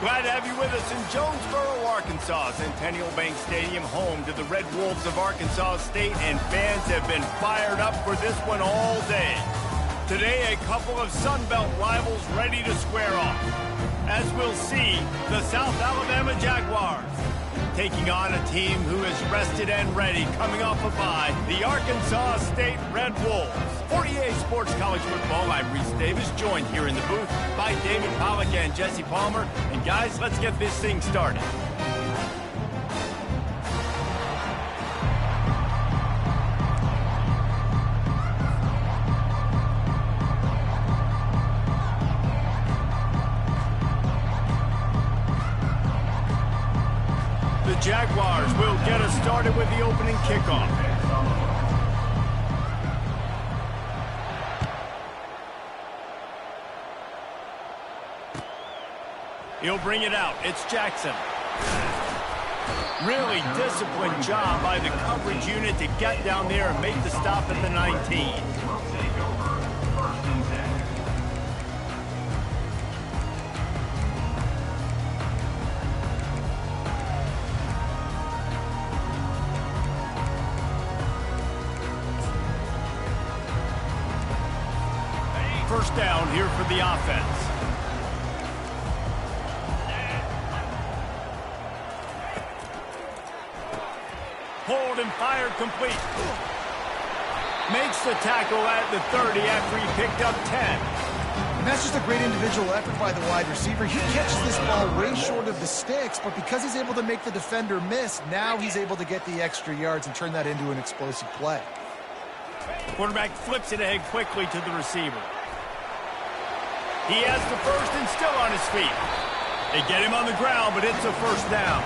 Glad to have you with us in Jonesboro, Arkansas. Centennial Bank Stadium, home to the RedWolves of Arkansas State, and fans have been fired up for this one all day. Today, a couple of Sun Belt rivals ready to square off. As we'll see, the South Alabama Jaguars taking on a team who is rested and ready, coming off a bye, the Arkansas State RedWolves. 48 Sports College Football, I'm Reese Davis, joined here in the booth by David Pollack and Jesse Palmer. And guys, let's get this thing started. The Jaguars will get us started with the opening kickoff. He'll bring it out. It's Jackson. Really disciplined job by the coverage unit to get down there and make the stop at the 19. First down here for the offense. Hold and fired complete. Makes the tackle at the 30 after he picked up 10. And that's just a great individual effort by the wide receiver. He catches this ball way short of the sticks, but because he's able to make the defender miss, now he's able to get the extra yards and turn that into an explosive play. Quarterback flips it ahead quickly to the receiver. He has the first and still on his feet. They get him on the ground, but it's a first down.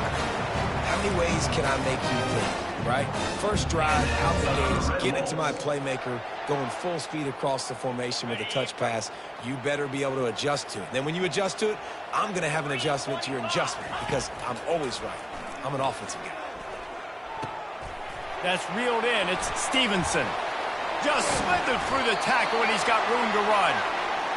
How many ways can I make you think, right? First drive, out the gates, get it to my playmaker, going full speed across the formation with a touch pass. You better be able to adjust to it. Then when you adjust to it, I'm going to have an adjustment to your adjustment because I'm always right. I'm an offensive guy. That's reeled in. It's Stevenson. Just slithered through the tackle, and he's got room to run.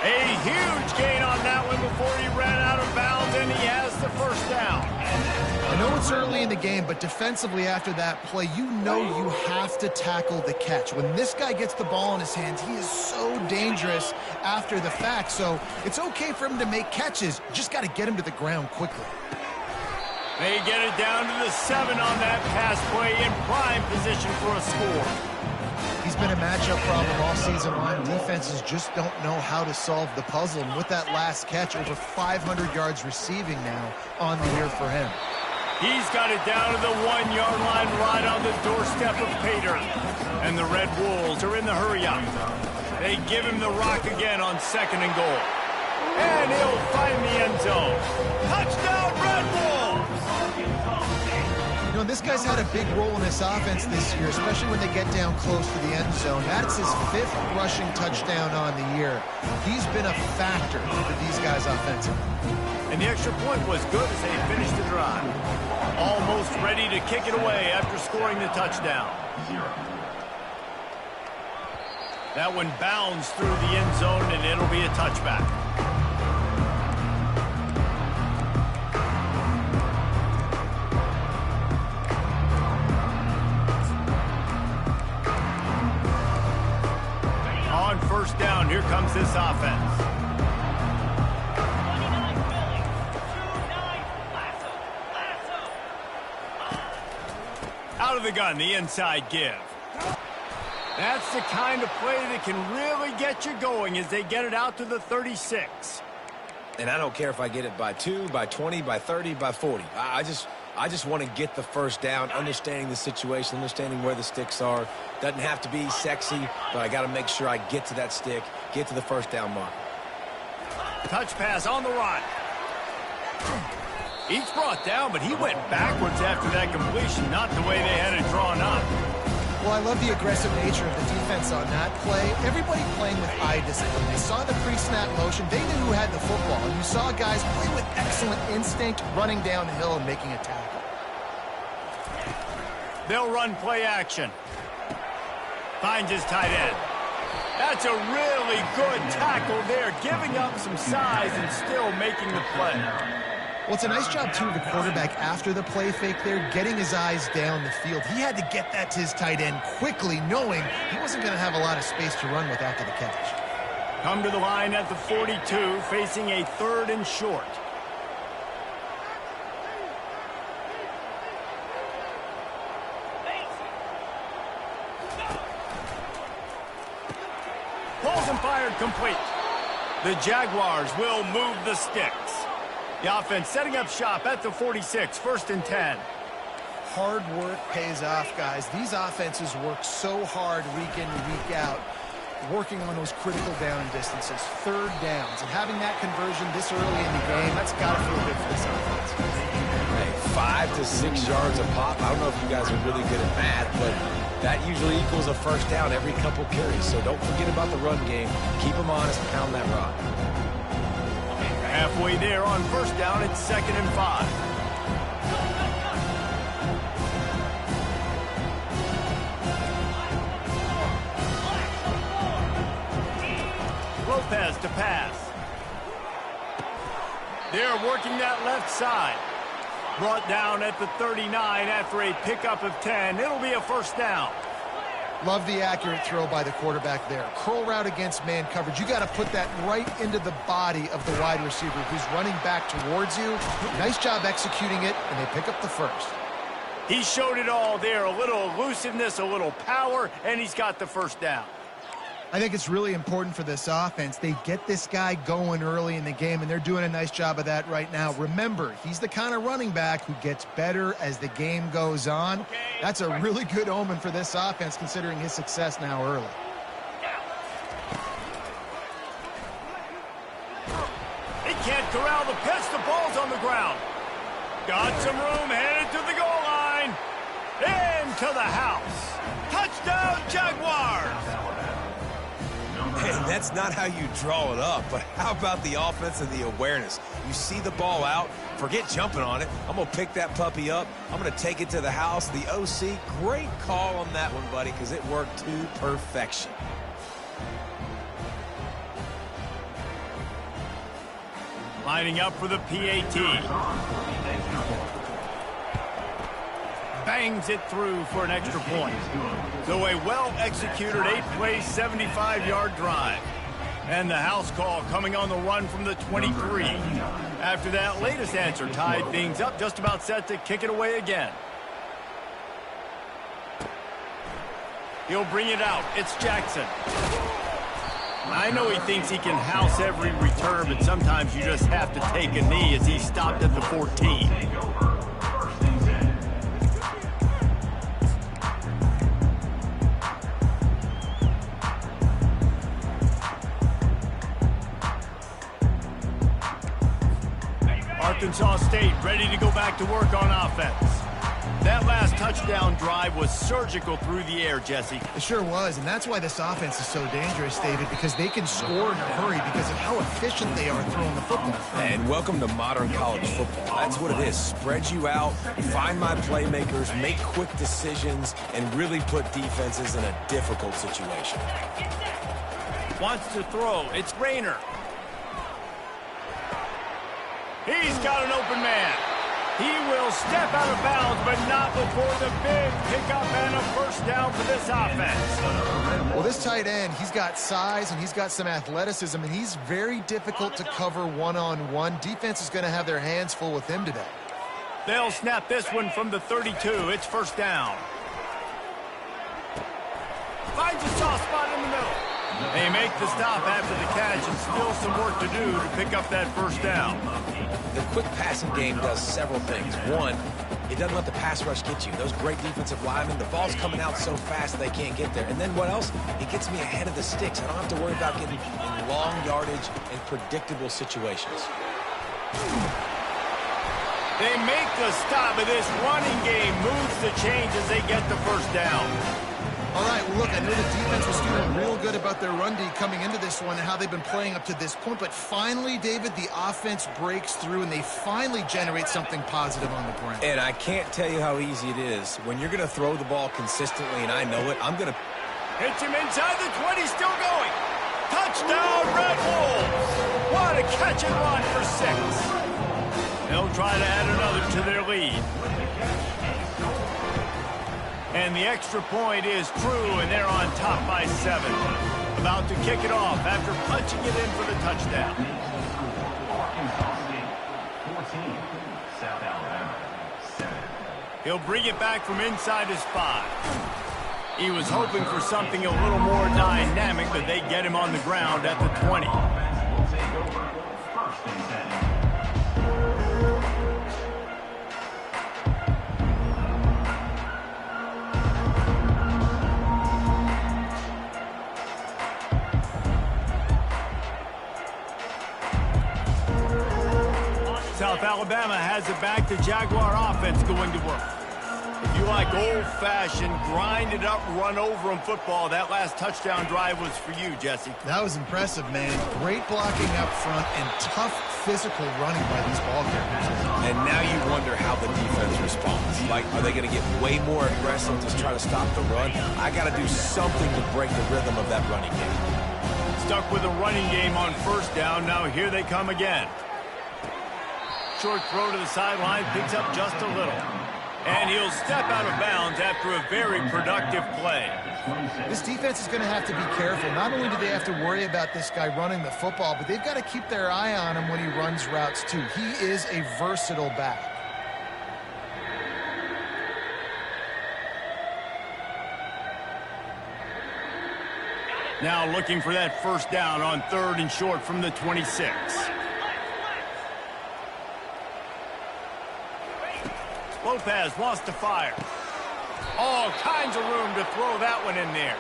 A huge gain on that one before he ran out of bounds, and he has the first down. I know it's early in the game, but defensively after that play, you know you have to tackle the catch. When this guy gets the ball in his hands, he is so dangerous after the fact. So it's okay for him to make catches. You just got to get him to the ground quickly. They get it down to the 7 on that pass play, in prime position for a score. He's been a matchup problem all season long. Defenses just don't know how to solve the puzzle. And with that last catch, over 500 yards receiving now on the year for him. He's got it down to the 1-yard line right on the doorstep of Pater. And the RedWolves are in the hurry-up. They give him the rock again on 2nd and goal. And he'll find the end zone. Touchdown, RedWolves! You know, this guy's had a big role in this offense this year, especially when they get down close to the end zone. That's his 5th rushing touchdown on the year. He's been a factor for these guys offensively. And the extra point was good as they finished the drive. Almost ready to kick it away after scoring the touchdown. That one bounds through the end zone, and it'll be a touchback. On first down, here comes this offense. Out of the gun, the inside give. That's the kind of play that can really get you going as they get it out to the 36. And I don't care if I get it by 2, by 20, by 30, by 40. I just want to get the first down, understanding the situation, understanding where the sticks are. Doesn't have to be sexy, but I got to make sure I get to that stick, get to the first down mark. Touch pass on the run. He's brought down, but he went backwards after that completion, not the way they had it drawn up. Well, I love the aggressive nature of the defense on that play. Everybody playing with eye discipline. They saw the pre-snap motion. They knew who had the football. And you saw guys play with excellent instinct, running down the hill and making a tackle. They'll run play action. Finds his tight end. That's a really good tackle there, giving up some size and still making the play. Well, it's a nice job, too, of the quarterback after the play fake there, getting his eyes down the field. He had to get that to his tight end quickly, knowing he wasn't going to have a lot of space to run with after the catch. Come to the line at the 42, facing a 3rd and short. Pulls and fired complete. The Jaguars will move the sticks. The offense setting up shop at the 46, 1st and 10. Hard work pays off, guys. These offenses work so hard week in and week out, working on those critical down distances, 3rd downs, and having that conversion this early in the game, that's got to feel good for this offense. Hey, 5 to 6 yards a pop. I don't know if you guys are really good at math, but that usually equals a 1st down every couple carries. So don't forget about the run game. Keep them honest and pound that rock. Halfway there on 1st down, it's 2nd and 5. Lopez to pass. They're working that left side. Brought down at the 39 after a pickup of 10. It'll be a 1st down. Love the accurate throw by the quarterback there. Curl route against man coverage. You got to put that right into the body of the wide receiver who's running back towards you. Nice job executing it, and they pick up the 1st. He showed it all there. A little elusiveness, a little power, and he's got the 1st down. I think it's really important for this offense. They get this guy going early in the game, and they're doing a nice job of that right now. Remember, he's the kind of running back who gets better as the game goes on. That's a really good omen for this offense, considering his success now early. He can't corral the pitch. The ball's on the ground. Got some room, headed to the goal line. Into the house. Touchdown, Jaguars! And that's not how you draw it up, but how about the offense and the awareness? You see the ball out, forget jumping on it. I'm going to pick that puppy up. I'm going to take it to the house. The OC, great call on that one, buddy, because it worked to perfection. Lining up for the PAT. Bangs it through for an extra point. So a well-executed 8-play, 75-yard drive. And the house call coming on the run from the 23. After that latest answer tied things up, just about set to kick it away again. He'll bring it out. It's Jackson. I know he thinks he can house every return, but sometimes you just have to take a knee as he stopped at the 14. Arkansas State ready to go back to work on offense. That last touchdown drive was surgical through the air, Jesse. It sure was, and that's why this offense is so dangerous, David, because they can score in a hurry because of how efficient they are throwing the football. And welcome to modern college football. That's what it is. Spread you out, find my playmakers, make quick decisions, and really put defenses in a difficult situation. Wants to throw. It's Rayner. He's got an open man. He will step out of bounds, but not before the big pickup and a 1st down for this offense. Well, this tight end, he's got size and he's got some athleticism, and he's very difficult to cover one-on-one. Defense is going to have their hands full with him today. They'll snap this one from the 32. It's 1st down. Finds a soft spot in the middle. They make the stop after the catch, and still some work to do to pick up that 1st down. The quick passing game does several things. One, it doesn't let the pass rush get you. Those great defensive linemen, the ball's coming out so fast they can't get there. And then what else? It gets me ahead of the sticks. I don't have to worry about getting in long yardage and predictable situations. They make the stop, but this running game moves the change as they get the 1st down. All right, well, look, I know the defense was feeling real good about their run D coming into this one and how they've been playing up to this point, but finally, David, the offense breaks through and they finally generate something positive on the ground. And I can't tell you how easy it is. When you're going to throw the ball consistently, and I know it, I'm going to... Hits him inside the 20, still going. Touchdown, Red Wolves. What a catch and run for 6. They'll try to add another to their lead. And the extra point is true, and they're on top by 7. About to kick it off after punching it in for the touchdown. He'll bring it back from inside his 5. He was hoping for something a little more dynamic, but they get him on the ground at the 20. South Alabama has it back. The Jaguar offense going to work. If you like old-fashioned, grind-it-up, run-over-'em football, that last touchdown drive was for you, Jesse. That was impressive, man. Great blocking up front and tough physical running by these ball carriers. And now you wonder how the defense responds. Like, are they going to get way more aggressive to try to stop the run? I got to do something to break the rhythm of that running game. Stuck with a running game on first down. Now here they come again. Short throw to the sideline, picks up just a little. And he'll step out of bounds after a very productive play. This defense is going to have to be careful. Not only do they have to worry about this guy running the football, but they've got to keep their eye on him when he runs routes too. He is a versatile back. Now looking for that first down on 3rd and short from the 26. Lopez wants to fire. All kinds of room to throw that one in there.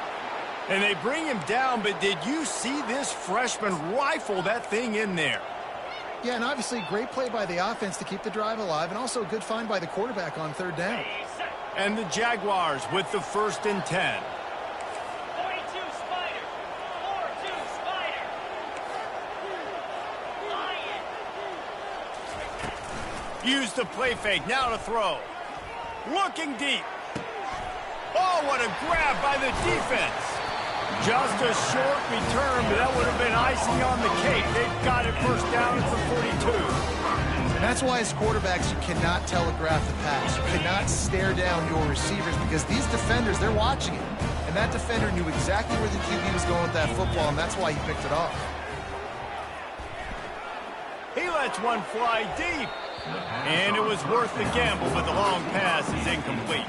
And they bring him down, but did you see this freshman rifle that thing in there? Yeah, and obviously great play by the offense to keep the drive alive, and also a good find by the quarterback on 3rd down. And the Jaguars with the 1st and 10. Use the play fake, now to throw. Looking deep. Oh, what a grab by the defense. Just a short return, but that would have been icing on the cake. They've got it first down at the 42. That's why as quarterbacks you cannot telegraph the pass. You cannot stare down your receivers because these defenders, they're watching it. And that defender knew exactly where the QB was going with that football, and that's why he picked it off. He lets one fly deep. And it was worth the gamble, but the long pass is incomplete.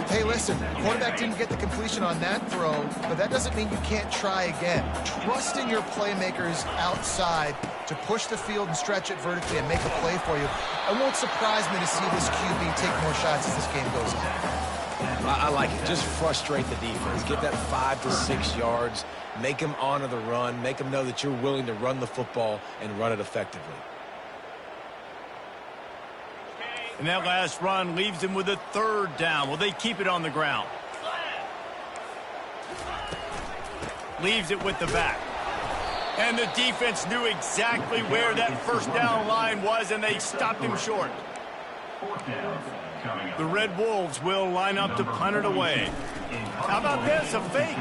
Hey, listen, quarterback didn't get the completion on that throw, but that doesn't mean you can't try again. Trust in your playmakers outside to push the field and stretch it vertically and make a play for you. It won't surprise me to see this QB take more shots as this game goes on. I like it. Just frustrate the defense. Get that 5 to 6 yards. Make them honor the run. Make them know that you're willing to run the football and run it effectively. And that last run leaves him with a 3rd down. Will they keep it on the ground? Leaves it with the back. And the defense knew exactly where that first down line was, and they stopped him short. The RedWolves will line up to punt it away. How about this? A fake.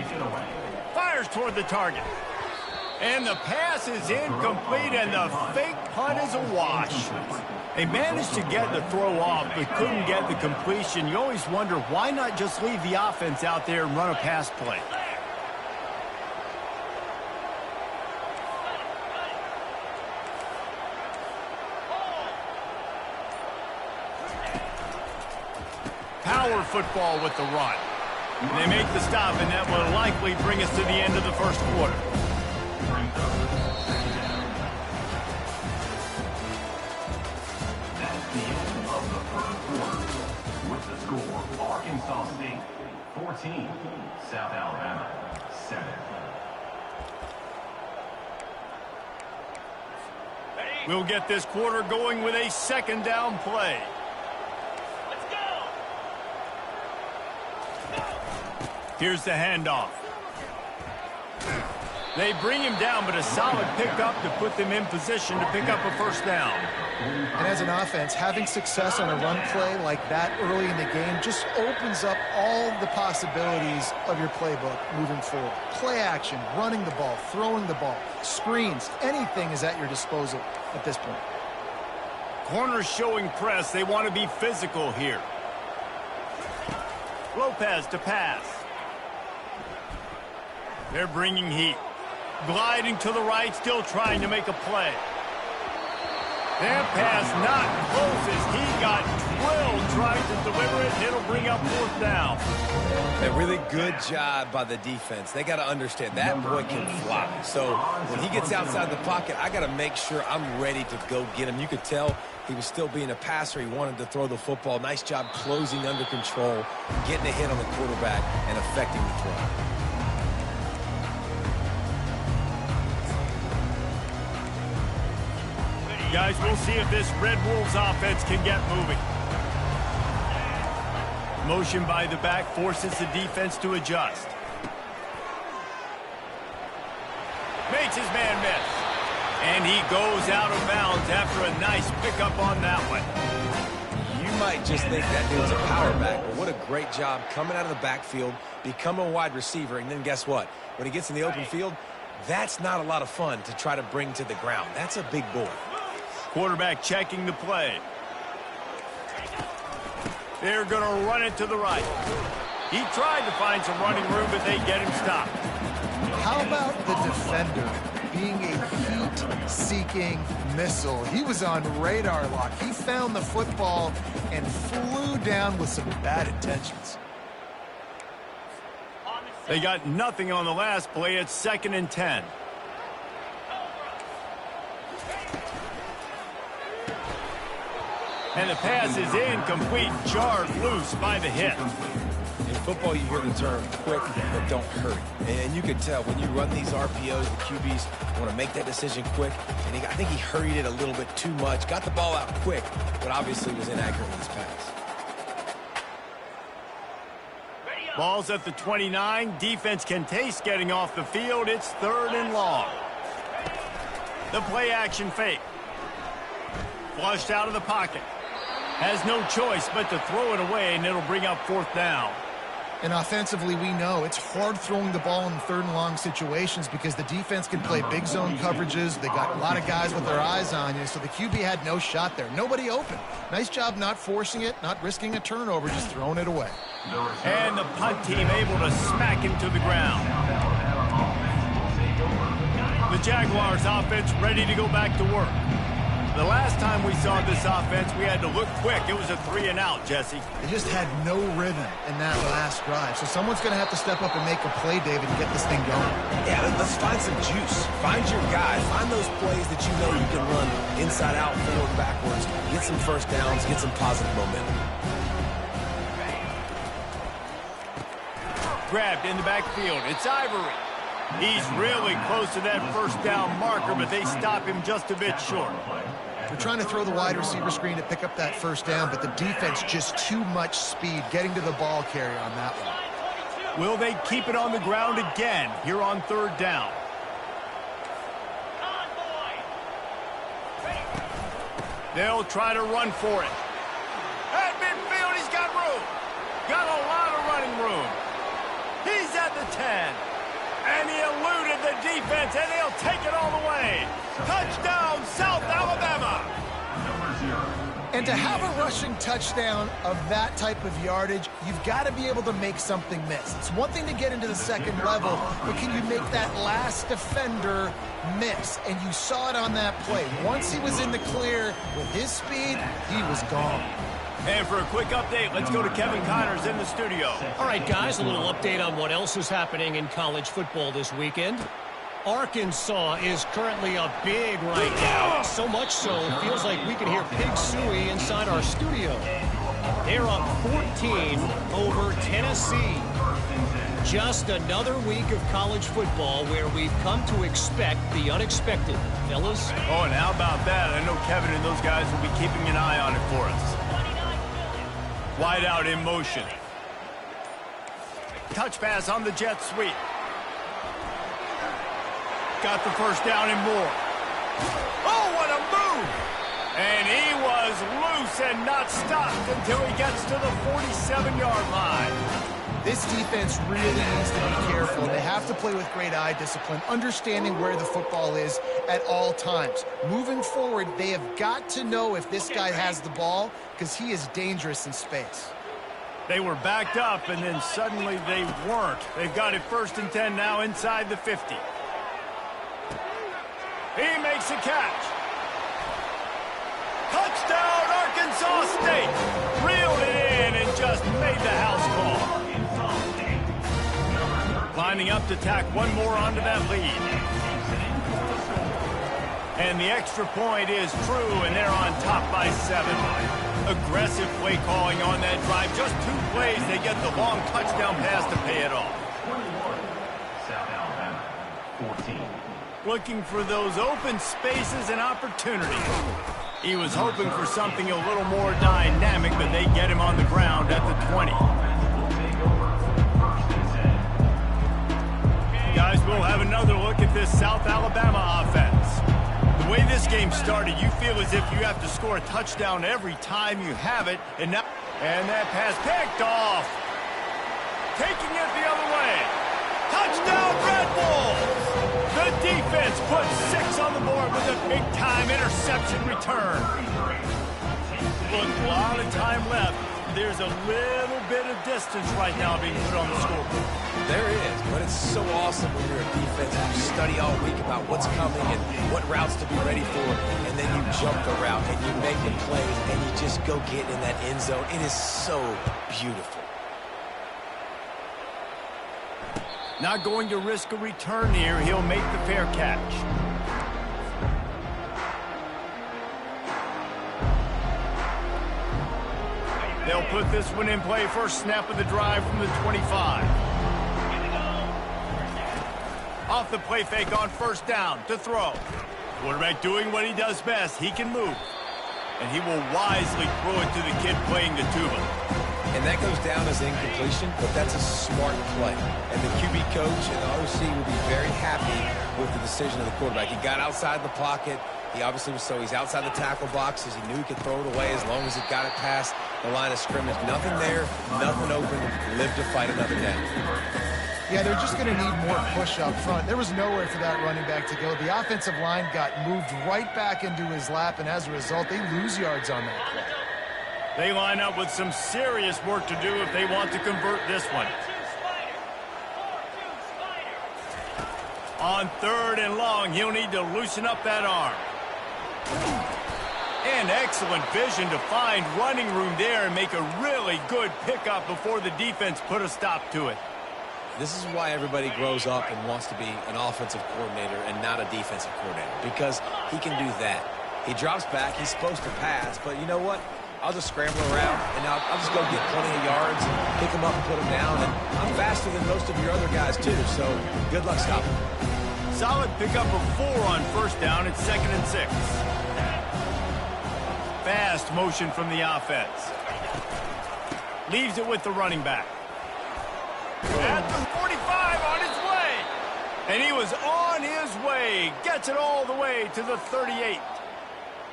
Fires toward the target. And the pass is incomplete, and the fake punt is a wash. They managed to get the throw off, but couldn't get the completion. You always wonder, why not just leave the offense out there and run a pass play? Power football with the run. They make the stop, and that will likely bring us to the end of the first quarter. With the score, Arkansas State 14, South Alabama 7. We'll get this quarter going with a 2nd down play. Let's go. Here's the handoff. They bring him down, but a solid pickup to put them in position to pick up a first down. And as an offense, having success on a run play like that early in the game just opens up all the possibilities of your playbook moving forward. Play action, running the ball, throwing the ball, screens, anything is at your disposal at this point. Corners showing press. They want to be physical here. Lopez to pass. They're bringing heat. Gliding to the right, still trying to make a play. That pass not close as he got drilled trying to deliver it, and it'll bring up 4th down. A really good job by the defense. They got to understand that boy can fly. So when he gets outside the pocket, I got to make sure I'm ready to go get him. You could tell he was still being a passer. He wanted to throw the football. Nice job closing under control, getting a hit on the quarterback, and affecting the throw. Guys, we'll see if this Red Wolves offense can get moving. Motion by the back forces the defense to adjust. Makes his man miss. And he goes out of bounds after a nice pickup on that one. You might just think that dude's a power back, but what a great job coming out of the backfield, become a wide receiver, and then guess what? When he gets in the open field, that's not a lot of fun to try to bring to the ground. That's a big boy. Quarterback checking the play. They're going to run it to the right. He tried to find some running room, but they get him stopped. How about the defender being a heat-seeking missile? He was on radar lock. He found the football and flew down with some bad intentions. They got nothing on the last play. It's 2nd and 10. And the pass is incomplete, jarred loose by the hit. In football, you hear the term quick but don't hurry. And you can tell when you run these RPOs, the QBs want to make that decision quick. And I think he hurried it a little bit too much, got the ball out quick, but obviously was inaccurate with his pass. Ball's at the 29. Defense can taste getting off the field. It's 3rd and long. The play action fake. Flushed out of the pocket. Has no choice but to throw it away, and it'll bring up 4th down. And offensively, we know it's hard throwing the ball in 3rd and long situations because the defense can play big zone coverages. They got a lot of guys with their eyes on you, so the QB had no shot there. Nobody open. Nice job not forcing it, not risking a turnover, just throwing it away. And the punt team able to smack him to the ground. The Jaguars offense ready to go back to work. The last time we saw this offense, we had to look quick. It was a 3-and-out, Jesse. They just had no rhythm in that last drive. So someone's going to have to step up and make a play, David, and get this thing going. Yeah, let's find some juice. Find your guy. Find those plays that you know you can run inside out, forward, backwards. Get some first downs. Get some positive momentum. Grabbed in the backfield. It's Ivory. He's really close to that 1st down marker, but they stop him just a bit short. They're trying to throw the wide receiver screen to pick up that 1st down, but the defense just too much speed getting to the ball carrier on that one. Will they keep it on the ground again here on 3rd down? They'll try to run for it. At midfield, he's got room. Got a lot of running room. He's at the 10. And he eluded the defense, and they'll take it all the way. Touchdown, South Alabama. And to have a rushing touchdown of that type of yardage, you've got to be able to make something miss. It's one thing to get into the 2nd level, but can you make that last defender miss? And you saw it on that play. Once he was in the clear with his speed, he was gone. And for a quick update, let's go to Kevin Connors in the studio. All right, guys, a little update on what else is happening in college football this weekend. Arkansas is currently up big right now. So much so, it feels like we can hear Pig Suey inside our studio. They're up 14 over Tennessee. Just another week of college football where we've come to expect the unexpected. Fellas? Oh, and how about that? I know Kevin and those guys will be keeping an eye on it for us. Wide out in motion. Touch pass on the jet sweep. Got the 1st down and more. Oh, what a move! And he was loose and not stopped until he gets to the 47-yard line. This defense really needs to be careful. They have to play with great eye discipline, understanding where the football is at all times. Moving forward, they have got to know if this guy has the ball because he is dangerous in space. They were backed up, and then suddenly they weren't. They've got it 1st and 10 now inside the 50. He makes a catch. Touchdown, Arkansas State. Reeled it in and just made the house call. Lining up to tack one more onto that lead. And the extra point is true, and they're on top by 7. Aggressive play calling on that drive. Just 2 plays, they get the long touchdown pass to pay it off. 21, South Alabama, 14. Looking for those open spaces and opportunities. He was hoping for something a little more dynamic, but they get him on the ground at the 20. Guys, we'll have another look at this South Alabama offense. The way this game started, you feel as if you have to score a touchdown every time you have it, and that pass picked off. Taking it the other way. Touchdown, RedWolves! The defense puts 6 on the board with a big-time interception return. Look, a lot of time left. There's a little bit of distance right now being put on the scoreboard. There is, but it's so awesome when you're a defense and you study all week about what's coming and what routes to be ready for, and then you jump the route and you make the plays and you just go get in that end zone. It is so beautiful. Not going to risk a return here. He'll make the fair catch. They'll put this one in play. First snap of the drive from the 25. Off the play fake on 1st down to throw. Quarterback doing what he does best. He can move. And he will wisely throw it to the kid playing the tuba. And that goes down as incompletion, but that's a smart play. And the QB coach and the OC will be very happy with the decision of the quarterback. He got outside the pocket. He obviously was he's outside the tackle boxes. He knew he could throw it away as long as he got it past the line of scrimmage. Nothing there, nothing open. Live to fight another down. Yeah, they're just going to need more push up front. There was nowhere for that running back to go. The offensive line got moved right back into his lap, and as a result, they lose yards on that play. They line up with some serious work to do if they want to convert this one. On 3rd and long, he'll need to loosen up that arm. And excellent vision to find running room there and make a really good pickup before the defense put a stop to it. This is why everybody grows up and wants to be an offensive coordinator and not a defensive coordinator, because he can do that. He drops back, he's supposed to pass, but you know what? I'll just scramble around, and I'll just go get plenty of yards, pick them up and put them down, and I'm faster than most of your other guys too, so good luck stopping. Solid pickup of 4 on 1st down. It's 2nd and 6. Fast motion from the offense. Leaves it with the running back. At the 45 on his way. And he was on his way. Gets it all the way to the 38.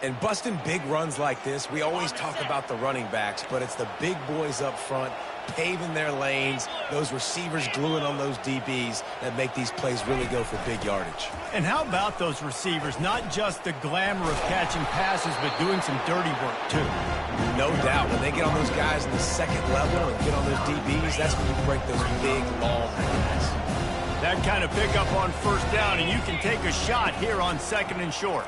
And busting big runs like this, we always talk about the running backs, but it's the big boys up front paving their lanes, those receivers gluing on those DBs that make these plays really go for big yardage. And how about those receivers? Not just the glamour of catching passes, but doing some dirty work too. No doubt. When they get on those guys in the 2nd level and get on those DBs, that's when you break those big, long runs. That kind of pickup on 1st down, and you can take a shot here on 2nd and short.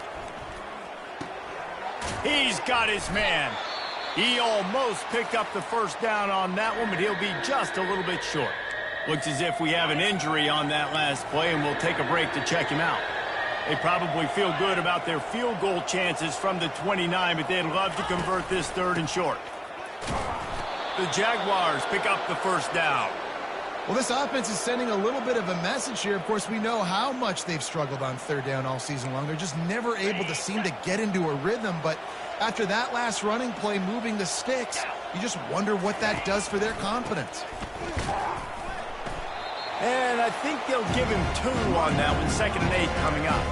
He's got his man. He almost picked up the 1st down on that one, but he'll be just a little bit short. Looks as if we have an injury on that last play, and we'll take a break to check him out. They probably feel good about their field goal chances from the 29, but they'd love to convert this 3rd and short. The Jaguars pick up the 1st down. Well, this offense is sending a little bit of a message here. Of course, we know how much they've struggled on 3rd down all season long. They're just never able to seem to get into a rhythm. But after that last running play moving the sticks, you just wonder what that does for their confidence. And I think they'll give him 2 on that one. 2nd and 8 coming up.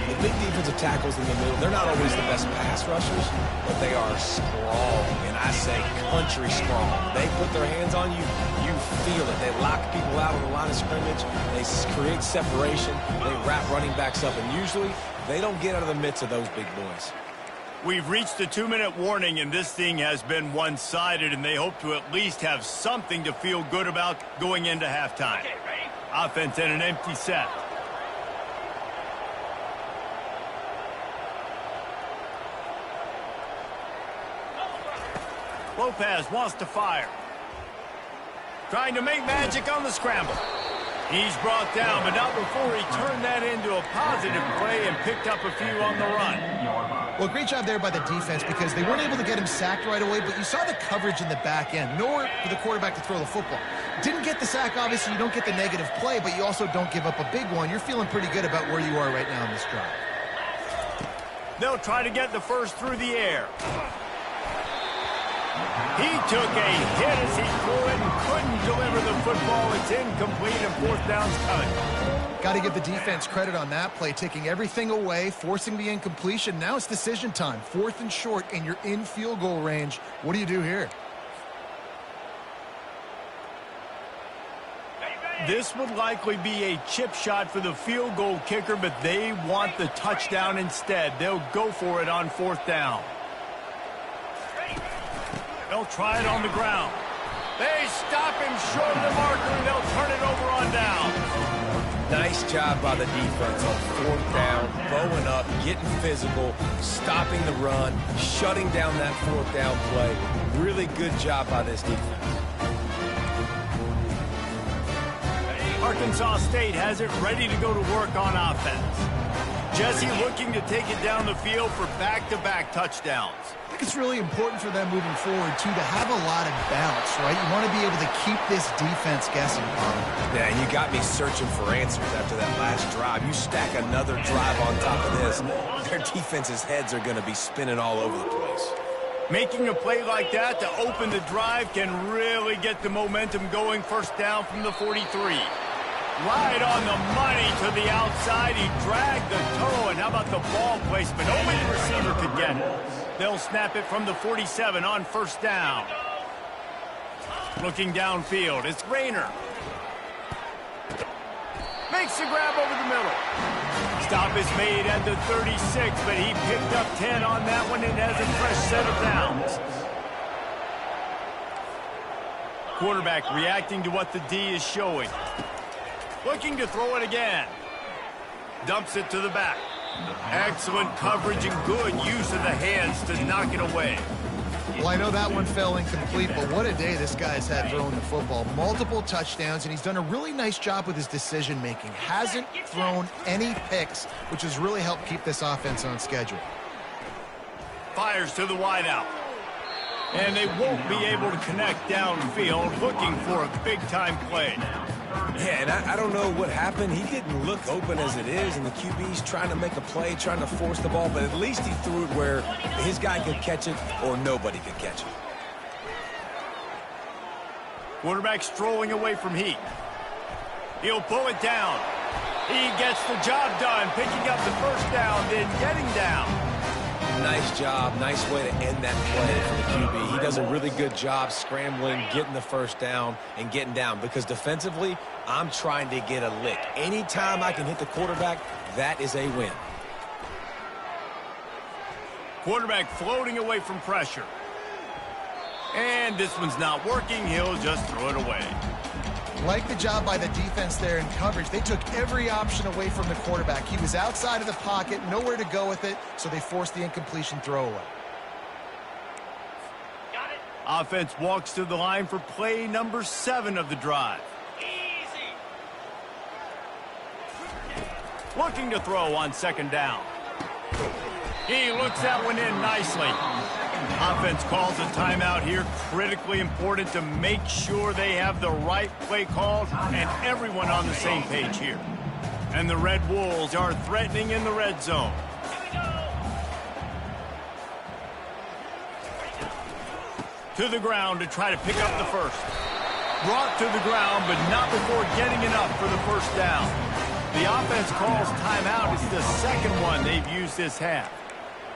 Elite defensive tackles in the middle, they're not always the best pass rushers, but they are strong, and I say country strong. They put their hands on you, you feel it. They lock people out on the line of scrimmage. They create separation. They wrap running backs up, and usually they don't get out of the midst of those big boys. We've reached the 2-minute warning, and this thing has been one-sided, and they hope to at least have something to feel good about going into halftime. Offense in an empty set. Lopez wants to fire. Trying to make magic on the scramble. He's brought down, but not before he turned that into a positive play and picked up a few on the run. Well, great job there by the defense because they weren't able to get him sacked right away, but you saw the coverage in the back end. Nowhere for the quarterback to throw the football. Didn't get the sack, obviously. You don't get the negative play, but you also don't give up a big one. You're feeling pretty good about where you are right now in this drive. They'll try to get the first through the air. He took a hit as he threw it and couldn't deliver the football. It's incomplete and fourth down's coming. Got to give the defense credit on that play, taking everything away, forcing the incompletion. Now it's decision time. 4th and short, and you're in field goal range. What do you do here? This would likely be a chip shot for the field goal kicker, but they want the touchdown instead. They'll go for it on 4th down. They'll try it on the ground. They stop him short of the marker, and they'll turn it over on down. Nice job by the defense on 4th down, bowing up, getting physical, stopping the run, shutting down that 4th down play. Really good job by this defense. Arkansas State has it ready to go to work on offense. Jesse looking to take it down the field for back-to-back touchdowns. I think it's really important for them moving forward, too, to have a lot of bounce, right? You want to be able to keep this defense guessing. Yeah, and you got me searching for answers after that last drive. You stack another drive on top of this, their defense's heads are going to be spinning all over the place. Making a play like that to open the drive can really get the momentum going. First down from the 43. Right on the money to the outside. He dragged the toe, and how about the ball placement? Only the receiver could get it. They'll snap it from the 47 on first down. Looking downfield, it's Rayner. Makes the grab over the middle. Stop is made at the 36, but he picked up 10 on that one and has a fresh set of downs. Quarterback reacting to what the D is showing. Looking to throw it again. Dumps it to the back. Excellent coverage and good use of the hands to knock it away. Well, I know that one fell incomplete, but what a day this guy's had throwing the football. Multiple touchdowns, and he's done a really nice job with his decision-making. Hasn't thrown any picks, which has really helped keep this offense on schedule. Fires to the wideout. And they won't be able to connect downfield, looking for a big-time play. Yeah, and I don't know what happened. He didn't look open as it is, and the QB's trying to make a play, trying to force the ball, but at least he threw it where his guy could catch it or nobody could catch it. Quarterback strolling away from Heat. He'll pull it down. He gets the job done, picking up the first down, then getting down. Nice job. Nice way to end that play for the QB. He does a really good job scrambling, getting the first down, and getting down. Because defensively, I'm trying to get a lick. Anytime I can hit the quarterback, that is a win. Quarterback floating away from pressure. And this one's not working. He'll just throw it away. Like the job by the defense there in coverage. They took every option away from the quarterback. He was outside of the pocket, nowhere to go with it, so they forced the incompletion throwaway. Offense walks to the line for play number 7 of the drive. Easy. Looking to throw on second down. He looks that one in nicely. Offense calls a timeout here. Critically important to make sure they have the right play called and everyone on the same page here. And the Red Wolves are threatening in the red zone. To the ground to try to pick up the first. Brought to the ground, but not before getting enough for the first down. The offense calls timeout. It's the second one they've used this half.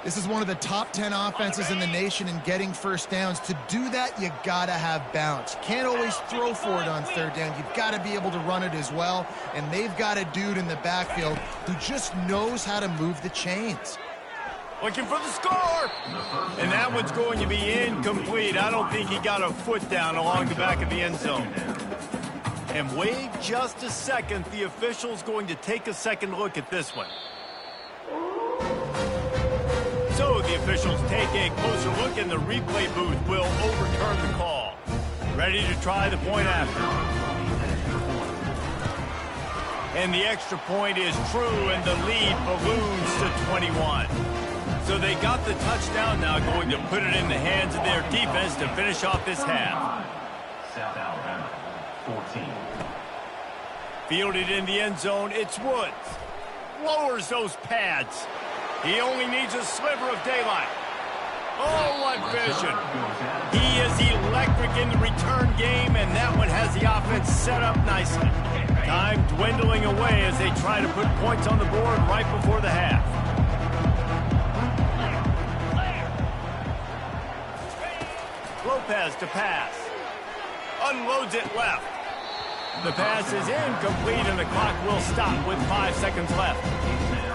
This is one of the top 10 offenses in the nation in getting first downs. To do that, you gotta have balance. You can't always throw for it on third down. You've got to be able to run it as well. And they've got a dude in the backfield who just knows how to move the chains. Looking for the score. And that one's going to be incomplete. I don't think he got a foot down along the back of the end zone. And wait just a second. The official's going to take a second look at this one. So the officials take a closer look, and the replay booth will overturn the call. Ready to try the point after. And the extra point is true, and the lead balloons to 21. So they got the touchdown, now going to put it in the hands of their defense to finish off this half. South Alabama, 14. Fielded in the end zone, it's Woods. Lowers those pads. He only needs a sliver of daylight. Oh, what vision. He is electric in the return game, and that one has the offense set up nicely. Time dwindling away as they try to put points on the board right before the half. Lopez to pass. Unloads it left. The pass is incomplete, and the clock will stop with 5 seconds left.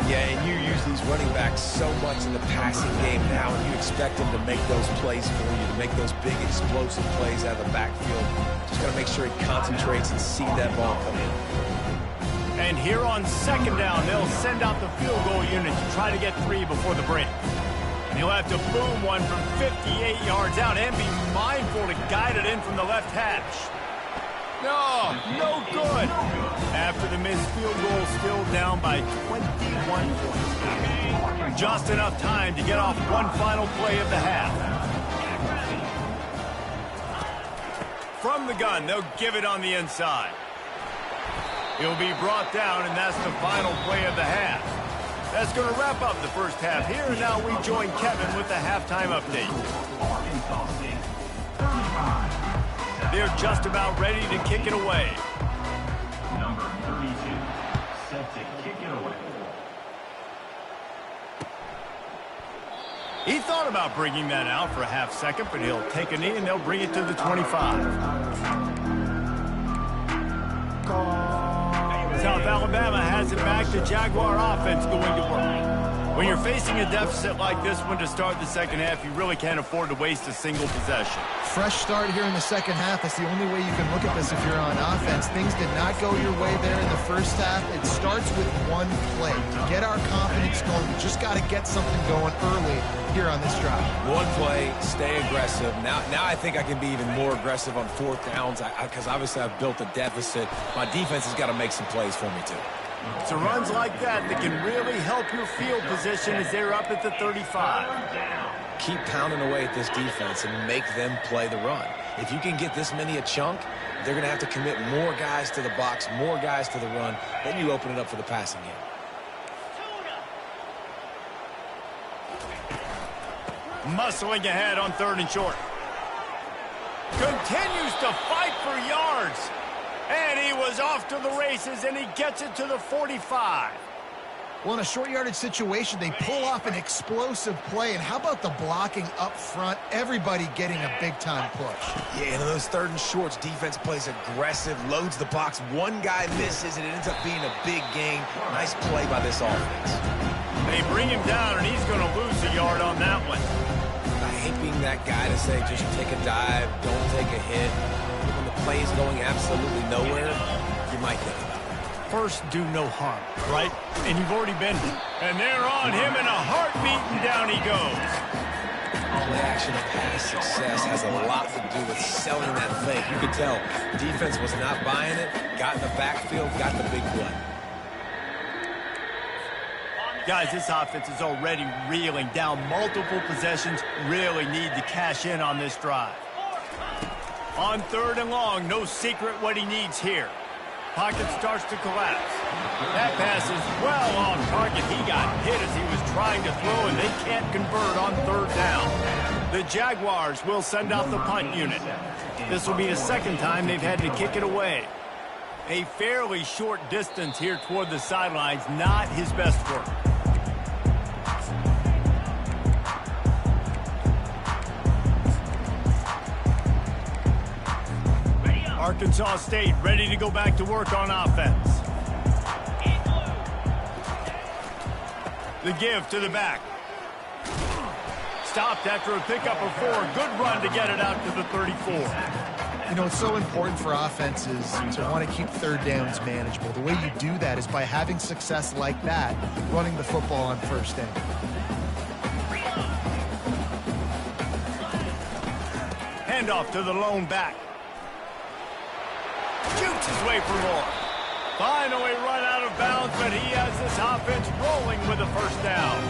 Yeah, and you use these running backs so much in the passing game now, and you expect them to make those plays for you, to make those big explosive plays out of the backfield. Just got to make sure he concentrates and see that ball come in. And here on second down, they'll send out the field goal unit to try to get 3 before the break. And he'll have to boom one from 58 yards out and be mindful to guide it in from the left hash. No good. After the missed field goal, still down by 21 points. Just enough time to get off one final play of the half. From the gun, they'll give it on the inside. He'll be brought down, and that's the final play of the half. That's going to wrap up the first half here, and now we join Kevin with the halftime update. They're just about ready to kick it away. Number 32, set to kick it away. He thought about bringing that out for a half second, but he'll take a knee and they'll bring it to the 25. South Alabama has it back. The Jaguar offense going to work. When you're facing a deficit like this one to start the second half, you really can't afford to waste a single possession. Fresh start here in the second half. That's the only way you can look at this if you're on offense. Things did not go your way there in the first half. It starts with one play. To get our confidence going, we just got to get something going early here on this drive. One play, stay aggressive. Now I think I can be even more aggressive on fourth downs because obviously I've built a deficit. My defense has got to make some plays for me too. So runs like that can really help your field position as they're up at the 35. Keep pounding away at this defense and make them play the run. If you can get this many a chunk, they're going to have to commit more guys to the box, more guys to the run. Then you open it up for the passing game. Muscling ahead on 3rd and short. Continues to fight for yards. And he was off to the races, and he gets it to the 45. Well, in a short yardage situation, they pull off an explosive play. And how about the blocking up front? Everybody getting a big-time push. Yeah, and in those 3rd and shorts, defense plays aggressive, loads the box. One guy misses, and it ends up being a big gain. Nice play by this offense. They bring him down, and he's going to lose a yard on that one. I hate being that guy to say just take a dive, don't take a hit. When the play is going absolutely nowhere, you might think about it. First, do no harm, right? And you've already been. And they're on him in a heartbeat, and down he goes. Play-action pass success has a lot to do with selling that fake. You could tell defense was not buying it, got in the backfield, got the big play. Guys, this offense is already reeling down multiple possessions. Really need to cash in on this drive. On 3rd and long, no secret what he needs here. Pocket starts to collapse. That pass is well off target. He got hit as he was trying to throw, and they can't convert on 3rd down. The Jaguars will send out the punt unit. This will be the 2nd time they've had to kick it away. A fairly short distance here toward the sidelines, not his best work. Arkansas State ready to go back to work on offense. The give to the back. Stopped after a pickup of 4. Good run to get it out to the 34. You know, it's so important for offenses to want to keep third downs manageable. The way you do that is by having success like that, running the football on first down. Handoff to the lone back. Shoots his way for more. Finally run out of bounds, but he has this offense rolling with a first down.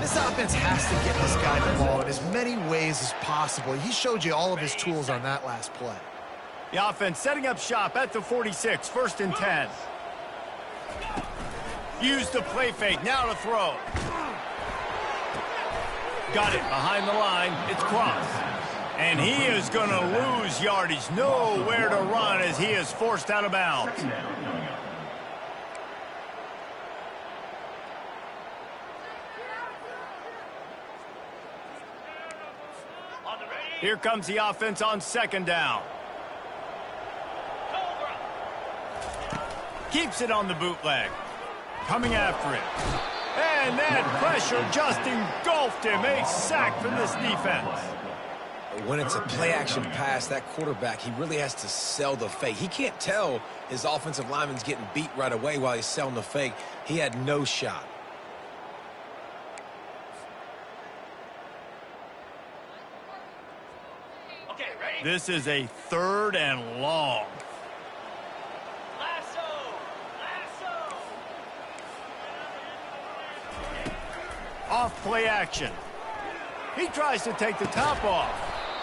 This offense has to get this guy the ball in as many ways as possible. He showed you all of his tools on that last play. The offense setting up shop at the 46, 1st and 10. Use the play fake, now to throw. Got it behind the line, it's cross. And he is going to lose yardage, nowhere to run as he is forced out of bounds. Here comes the offense on 2nd down. Keeps it on the bootleg. Coming after it. And that pressure just engulfed him. A sack from this defense. When it's a play-action pass, that quarterback, he really has to sell the fake. He can't tell his offensive lineman's getting beat right away while he's selling the fake. He had no shot. This is a 3rd and long. Off play action. He tries to take the top off.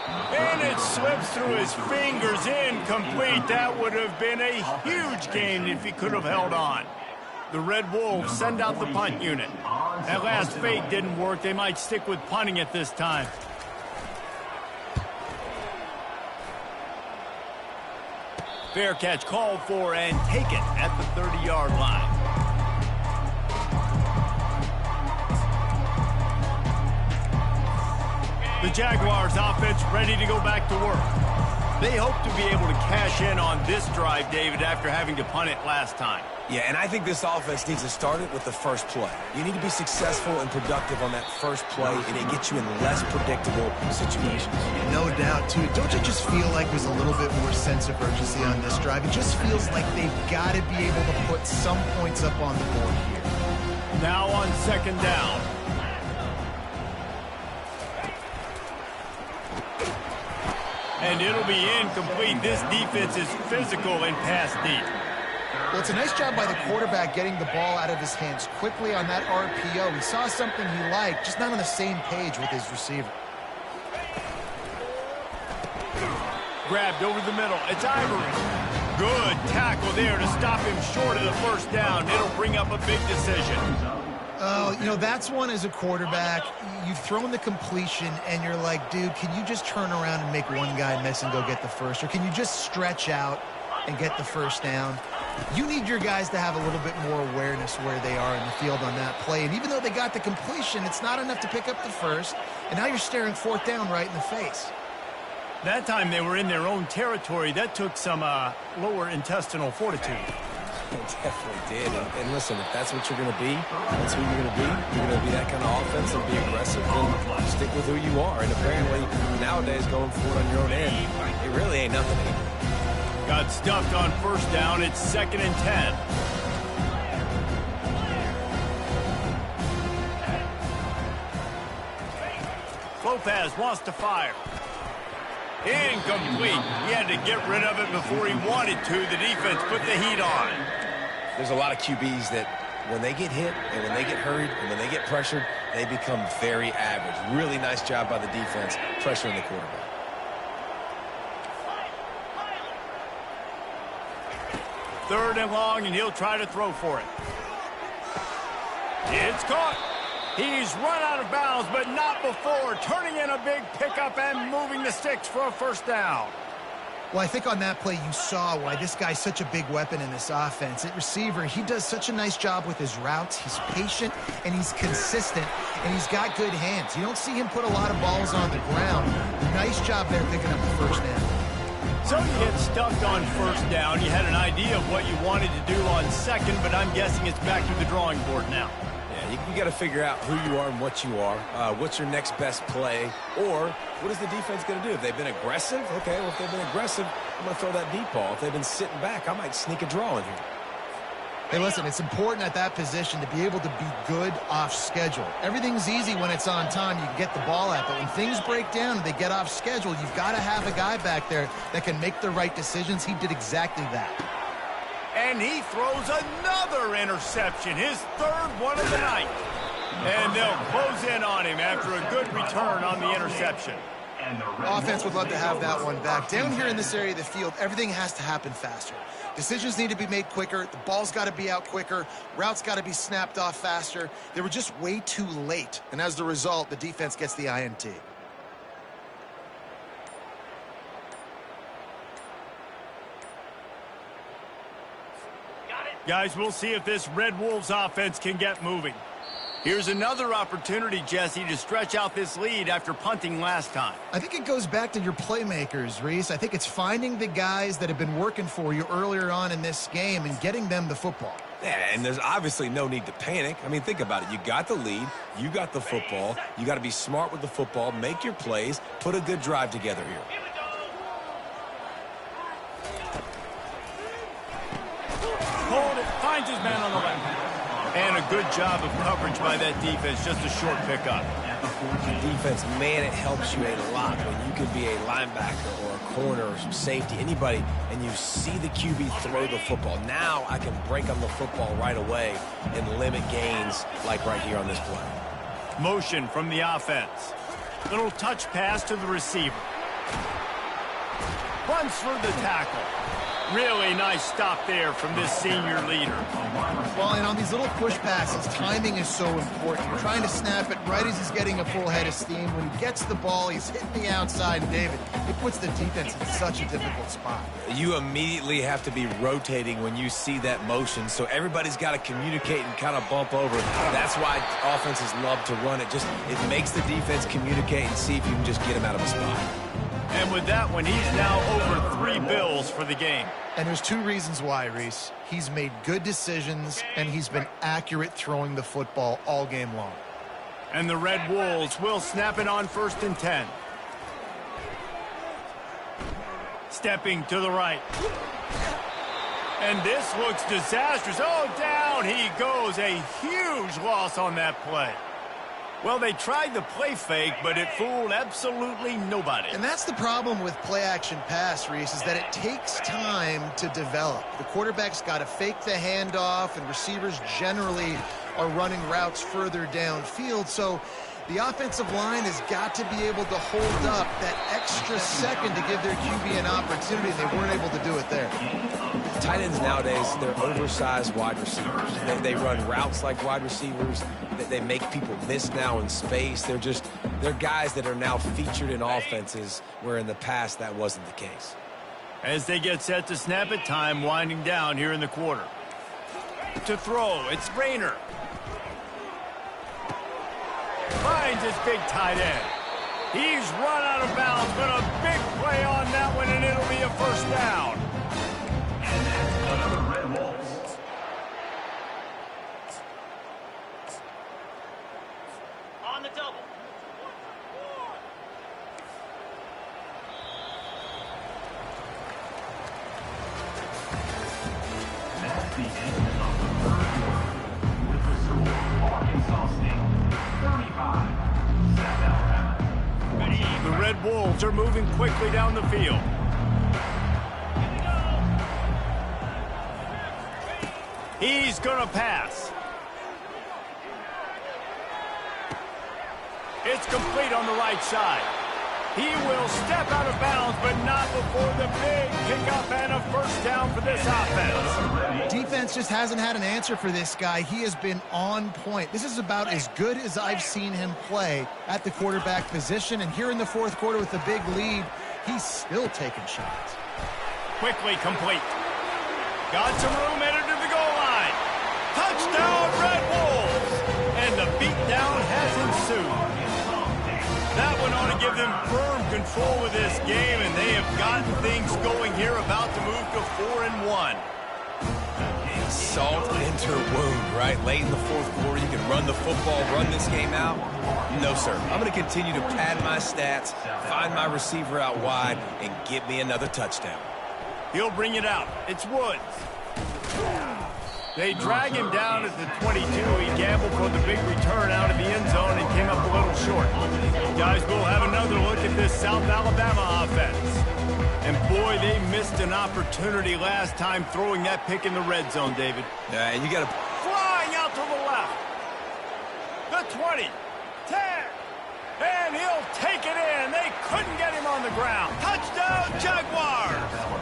And it slips through his fingers, incomplete. That would have been a huge gain if he could have held on. The Red Wolves send out the punt unit. That last fake didn't work. They might stick with punting it this time. Fair catch called for and taken at the 30-yard line. The Jaguars offense ready to go back to work. They hope to be able to cash in on this drive, David, after having to punt it last time. Yeah, and I think this offense needs to start it with the first play. You need to be successful and productive on that first play, and it gets you in less predictable situations. No doubt, too. Don't you just feel like there's a little bit more sense of urgency on this drive? It just feels like they've got to be able to put some points up on the board here. Now on 2nd down. And it'll be incomplete. This defense is physical and pass deep. Well, it's a nice job by the quarterback getting the ball out of his hands quickly on that RPO. He saw something he liked, just not on the same page with his receiver. Grabbed over the middle. It's Ivory. Good tackle there to stop him short of the first down. It'll bring up a big decision. Oh, you know, that's one as a quarterback. You've thrown the completion, and you're like, dude, can you just turn around and make one guy miss and go get the first? Or can you just stretch out and get the first down? You need your guys to have a little bit more awareness where they are in the field on that play. And even though they got the completion, it's not enough to pick up the first. And now you're staring 4th down right in the face. That time they were in their own territory. That took some lower intestinal fortitude. It definitely did. And listen, if that's what you're going to be, that's who you're going to be. You're going to be that kind of offense and be aggressive and stick with who you are. And apparently, nowadays, going forward on your own end, it really ain't nothing anymore. Got stuffed on 1st down. It's 2nd and 10. Lopez wants to fire. Incomplete. He had to get rid of it before he wanted to. The defense put the heat on. There's a lot of QBs that when they get hit and when they get hurried and when they get pressured, they become very average. Really nice job by the defense pressuring the quarterback. Third and long, and he'll try to throw for it. It's caught. He's run out of bounds, but not before. Turning in a big pickup and moving the sticks for a first down. Well, I think on that play you saw why this guy's such a big weapon in this offense. At receiver, he does such a nice job with his routes. He's patient, and he's consistent, and he's got good hands. You don't see him put a lot of balls on the ground. Nice job there picking up the first down. So you get stuffed on first down. You had an idea of what you wanted to do on second, but I'm guessing it's back to the drawing board now. You got to figure out who you are and what you are. What's your next best play? Or what is the defense going to do? If they've been aggressive, okay, well, if they've been aggressive, I'm going to throw that deep ball. If they've been sitting back, I might sneak a draw in here. Hey, listen, it's important at that position to be able to be good off schedule. Everything's easy when it's on time. You can get the ball out. But when things break down and they get off schedule, you've got to have a guy back there that can make the right decisions. He did exactly that. And he throws another interception, his third one of the night. And they'll close in on him after a good return on the interception. Offense would love to have that one back. Down here in this area of the field, everything has to happen faster. Decisions need to be made quicker. The ball's got to be out quicker. Routes got to be snapped off faster. They were just way too late. And as the result, the defense gets the INT. Guys, we'll see if this Red Wolves offense can get moving. Here's another opportunity, Jesse, to stretch out this lead after punting last time. I think it goes back to your playmakers, Reese. I think it's finding the guys that have been working for you earlier on in this game and getting them the football. Yeah, and there's obviously no need to panic. I mean, think about it. You got the lead. You got the football. You got to be smart with the football, make your plays, put a good drive together here. Hold it, finds his man on the left. And a good job of coverage by that defense, just a short pickup. Defense, man, it helps you a lot when you can be a linebacker or a corner or some safety, anybody, and you see the QB throw the football. Now I can break on the football right away and limit gains like right here on this play. Motion from the offense. Little touch pass to the receiver. Runs through the tackle. Really nice stop there from this senior leader. Well, and on these little push passes, timing is so important. You're trying to snap it right as he's getting a full head of steam. When he gets the ball, he's hitting the outside, and David, it puts the defense in such a difficult spot. You immediately have to be rotating when you see that motion, so everybody's got to communicate and kind of bump over. That's why offenses love to run it. It makes the defense communicate and see if you can just get him out of a spot. And with that one, he's now over 3 bills for the game. And there's 2 reasons why, Reese. He's made good decisions, and he's been accurate throwing the football all game long. And the Red Wolves will snap it on 1st and 10. Stepping to the right. And this looks disastrous. Oh, down he goes. A huge loss on that play. Well, they tried the play fake, but it fooled absolutely nobody. And that's the problem with play-action pass, Reese, is that it takes time to develop. The quarterback's got to fake the handoff, and receivers generally are running routes further downfield. So the offensive line has got to be able to hold up that extra second to give their QB an opportunity. They weren't able to do it there. Tight ends nowadays, they're oversized wide receivers. They run routes like wide receivers. They make people miss now in space. They're guys that are now featured in offenses where in the past that wasn't the case. As they get set to snap it, time winding down here in the quarter. To throw, it's Rayner. Finds his big tight end. He's run out of bounds, but a big play on that one, and it'll be a 1st down. Red Wolves. On the double. That's the end of the 3rd quarter. With the score, Arkansas State 35, South Alabama. The Red Wolves are moving quickly down the field. He's going to pass. It's complete on the right side. He will step out of bounds, but not before the big pickup and a 1st down for this offense. Defense just hasn't had an answer for this guy. He has been on point. This is about as good as I've seen him play at the quarterback position. And here in the 4th quarter with a big lead, he's still taking shots. Quickly complete. Got some room headed to the goal line. Touchdown, Red Wolves! And the beatdown has ensued. That one ought to give them firm control of this game, and they have gotten things going here, about to move to 4-1. Salt into her wound, right? Late in the fourth quarter, you can run the football, run this game out. No, sir. I'm going to continue to pad my stats, find my receiver out wide, and get me another touchdown. He'll bring it out. It's Woods. They drag him down at the 22. He gambled for the big return out of the end zone and came up a little short. Guys, we'll have another look at this South Alabama offense. And boy, they missed an opportunity last time throwing that pick in the red zone, David. And you got to... Flying out to the left. The 20. 10. And he'll take it in. They couldn't get him on the ground. Touchdown, Jaguars!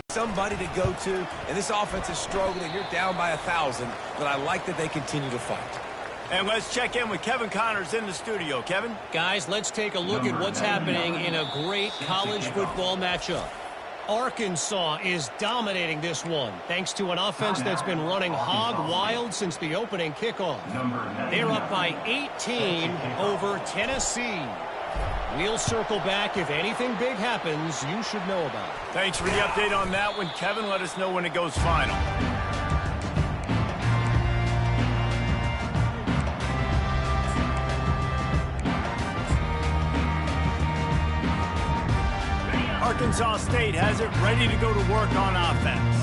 Somebody to go to, and this offense is struggling. You're down by 1,000, but I like that they continue to fight. And let's check in with Kevin Connors in the studio. Kevin? Guys, let's take a look at what's happening in a great college football matchup. Arkansas is dominating this one, thanks to an offense that's been running hog wild since the opening kickoff. They're up by 18 over Tennessee. We'll circle back. If anything big happens, you should know about it. Thanks for the update on that one, Kevin. Let us know when it goes final. Arkansas State has it ready to go to work on offense.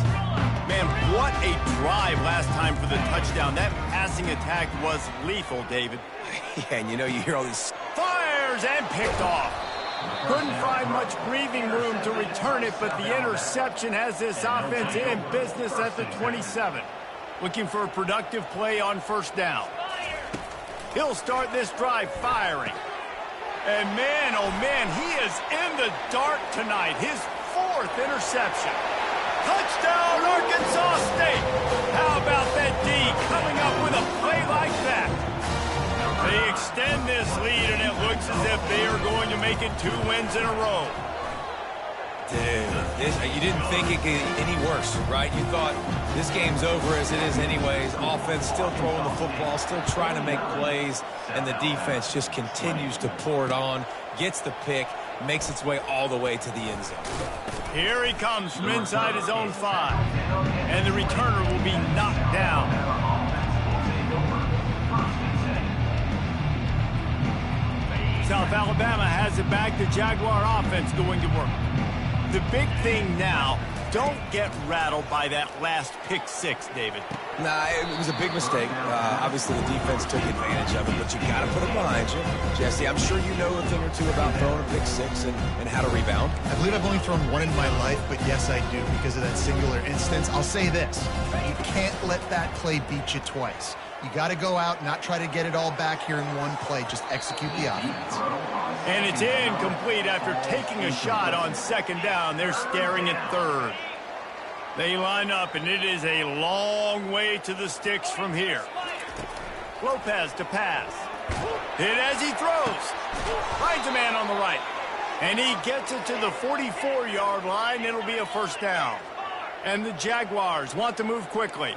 Man, what a drive last time for the touchdown. That passing attack was lethal, David. Yeah, and you hear all these... Fires and picked off. Couldn't find much breathing room to return it, but the interception has this offense in business at the 27. Looking for a productive play on first down. He'll start this drive firing. And man, oh man, he is in the dark tonight. His 4th interception. Touchdown, Arkansas State. How about that D coming up with a play like that? They extend this lead, and it looks as if they are going to make it 2 wins in a row. Dude, you didn't think it could get any worse, right? You thought this game's over as it is anyways. Offense still throwing the football, still trying to make plays, and the defense just continues to pour it on, gets the pick, makes its way all the way to the end zone. Here he comes from inside his own 5, and the returner will be knocked down. South Alabama has it back. The Jaguar offense going to work. The big thing now, don't get rattled by that last pick 6, David. Nah, it was a big mistake. Obviously, the defense took advantage of it, but you got to put it behind you. Jesse, I'm sure you know a thing or two about throwing a pick 6 and how to rebound. I believe I've only thrown one in my life, but yes, I do because of that singular instance. I'll say this. You can't let that play beat you twice. You got to go out, not try to get it all back here in one play. Just execute the offense. And it's incomplete after taking a shot on second down. They're staring at third. They line up, and it is a long way to the sticks from here. Lopez to pass. Hit as he throws. Finds a man on the right. And he gets it to the 44-yard line. It'll be a first down. And the Jaguars want to move quickly.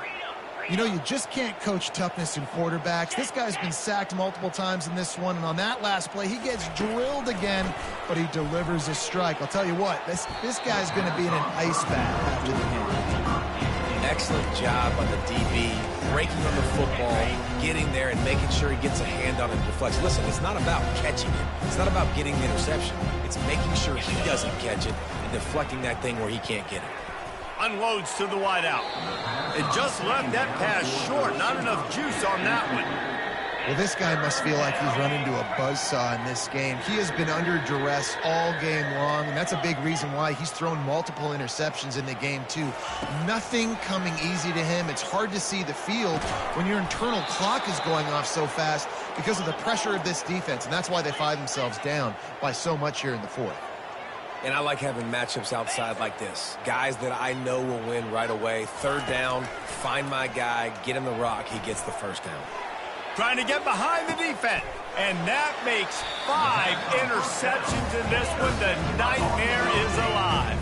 You know, you just can't coach toughness in quarterbacks. This guy's been sacked multiple times in this one, and on that last play, he gets drilled again, but he delivers a strike. I'll tell you what, this guy's going to be in an ice bath after the game. Excellent job by the DB, breaking on the football, getting there and making sure he gets a hand on it and deflects. Listen, it's not about catching it. It's not about getting the interception. It's making sure he doesn't catch it and deflecting that thing where he can't get it. Unloads to the wideout. It just left that pass short. Not enough juice on that one. Well, this guy must feel like he's run into a buzzsaw in this game. He has been under duress all game long, and that's a big reason why he's thrown multiple interceptions in the game, too. Nothing coming easy to him. It's hard to see the field when your internal clock is going off so fast because of the pressure of this defense, and that's why they find themselves down by so much here in the 4th. And I like having matchups outside like this. Guys that I know will win right away. Third down, find my guy, get him the rock, he gets the first down. Trying to get behind the defense. And that makes 5 interceptions in this one. The nightmare is alive.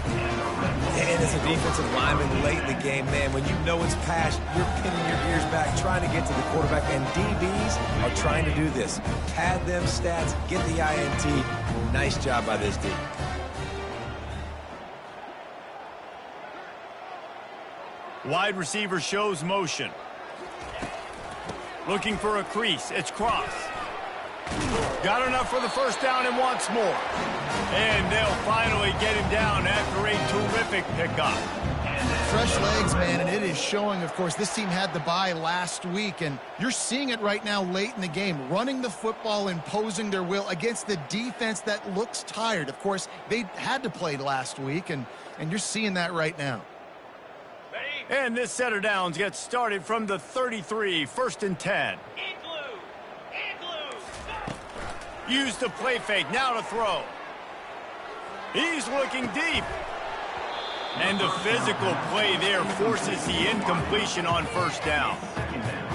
And as a defensive lineman late in the game, man, when you know it's past, you're pinning your ears back, trying to get to the quarterback, and DBs are trying to do this. Pad them stats, get the INT. Nice job by this D. Wide receiver shows motion. Looking for a crease. It's cross. Got enough for the first down and wants more. And they'll finally get him down after a terrific pickup. Fresh legs, man, and it is showing, of course. This team had the bye last week, and you're seeing it right now late in the game, running the football, imposing their will against the defense that looks tired. Of course, they had to play last week, and you're seeing that right now. And this set of downs gets started from the 33, 1st and 10. Use the play fake, now to throw. He's looking deep. And the physical play there forces the incompletion on first down.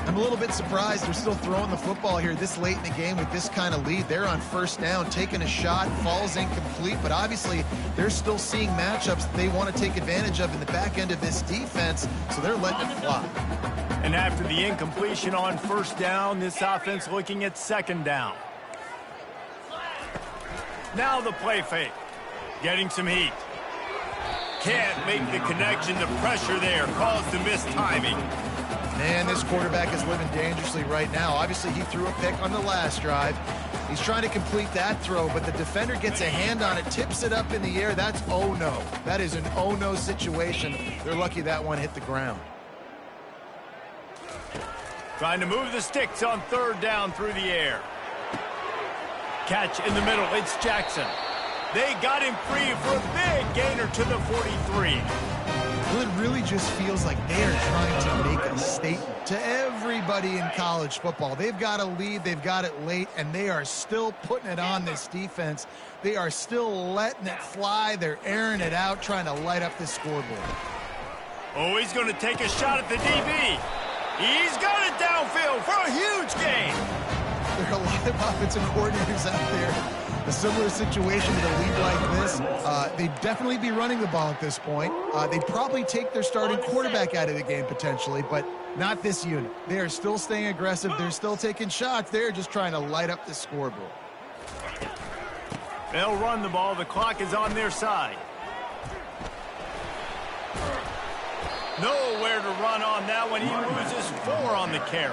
I'm a little bit surprised they're still throwing the football here this late in the game with this kind of lead. They're on first down, taking a shot, falls incomplete, but obviously they're still seeing matchups that they want to take advantage of in the back end of this defense, so they're letting it fly. And after the incompletion on first down, this offense looking at second down. Now the play fake, getting some heat. Can't make the connection. The pressure there caused the missed timing. Man, this quarterback is living dangerously right now. Obviously, he threw a pick on the last drive. He's trying to complete that throw, but the defender gets a hand on it, tips it up in the air. That's oh no. That is an oh no situation. They're lucky that one hit the ground. Trying to move the sticks on third down through the air. Catch in the middle. It's Jackson. They got him free for a big gainer to the 43. Well, it really just feels like they are trying to make a statement to everybody in college football. They've got a lead, they've got it late, and they are still putting it on this defense. They are still letting it fly. They're airing it out, trying to light up the scoreboard. Oh, he's going to take a shot at the DB. He's got it downfield for a huge gain. There are a lot of offensive coordinators out there. A similar situation with a lead like this, they'd definitely be running the ball at this point. They'd probably take their starting quarterback out of the game potentially, but not this unit. They are still staying aggressive. They're still taking shots. They're just trying to light up the scoreboard. They'll run the ball. The clock is on their side. Nowhere to run on that one. He loses 4 on the carry.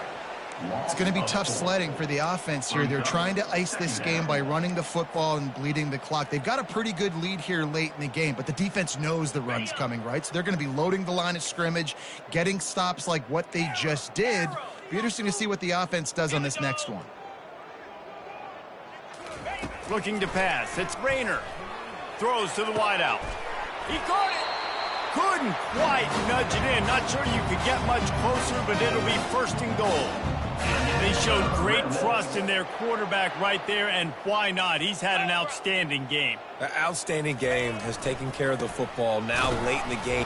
It's going to be tough sledding for the offense here. They're trying to ice this game by running the football and bleeding the clock. They've got a pretty good lead here late in the game, but the defense knows the run's coming, right? So they're going to be loading the line of scrimmage, getting stops like what they just did. Be interesting to see what the offense does on this next one. Looking to pass. It's Rayner. Throws to the wideout. He caught it. Couldn't quite nudge it in. Not sure you could get much closer, but it'll be 1st and goal. They showed great trust in their quarterback right there, and why not? He's had an outstanding game. An outstanding game, has taken care of the football now late in the game.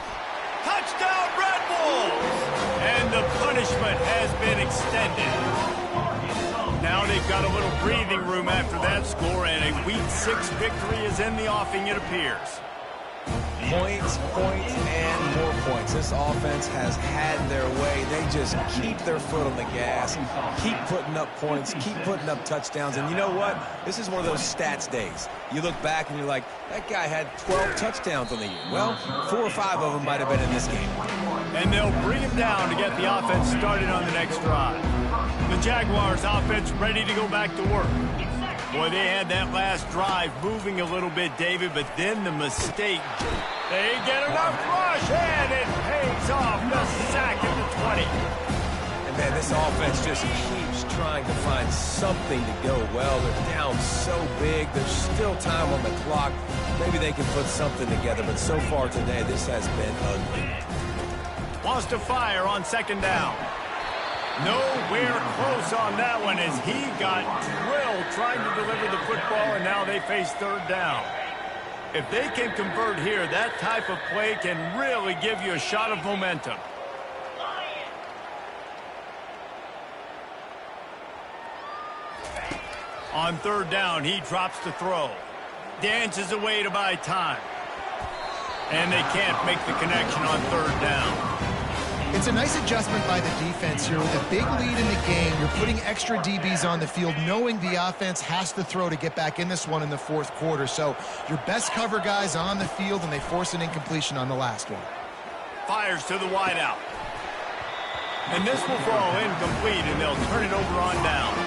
Touchdown, RedWolves! And the punishment has been extended. Now they've got a little breathing room after that score, and a Week 6 victory is in the offing, it appears. Points, and more points. This offense has had their way. They just keep their foot on the gas, keep putting up points, keep putting up touchdowns. And you know what? This is one of those stats days. You look back and you're like, that guy had 12 touchdowns on the year. Well, 4 or 5 of them might have been in this game. And they'll bring him down to get the offense started on the next drive. The Jaguars offense ready to go back to work. Boy, they had that last drive moving a little bit, David, but then the mistake. They get enough rush, and it pays off. The sack at the 20. And, man, this offense just keeps trying to find something to go well. They're down so big. There's still time on the clock. Maybe they can put something together, but so far today, this has been ugly. Wants to fire on 2nd down. Nowhere close on that one as he got drilled trying to deliver the football, and now they face 3rd down. If they can convert here, that type of play can really give you a shot of momentum. On third down, he drops to throw. Dances away to buy time. And they can't make the connection on third down. It's a nice adjustment by the defense here. With a big lead in the game, you're putting extra DBs on the field, knowing the offense has to throw to get back in this one in the fourth quarter. So your best cover guys on the field, and they force an incompletion on the last one. Fires to the wideout. And this will fall incomplete, and they'll turn it over on downs.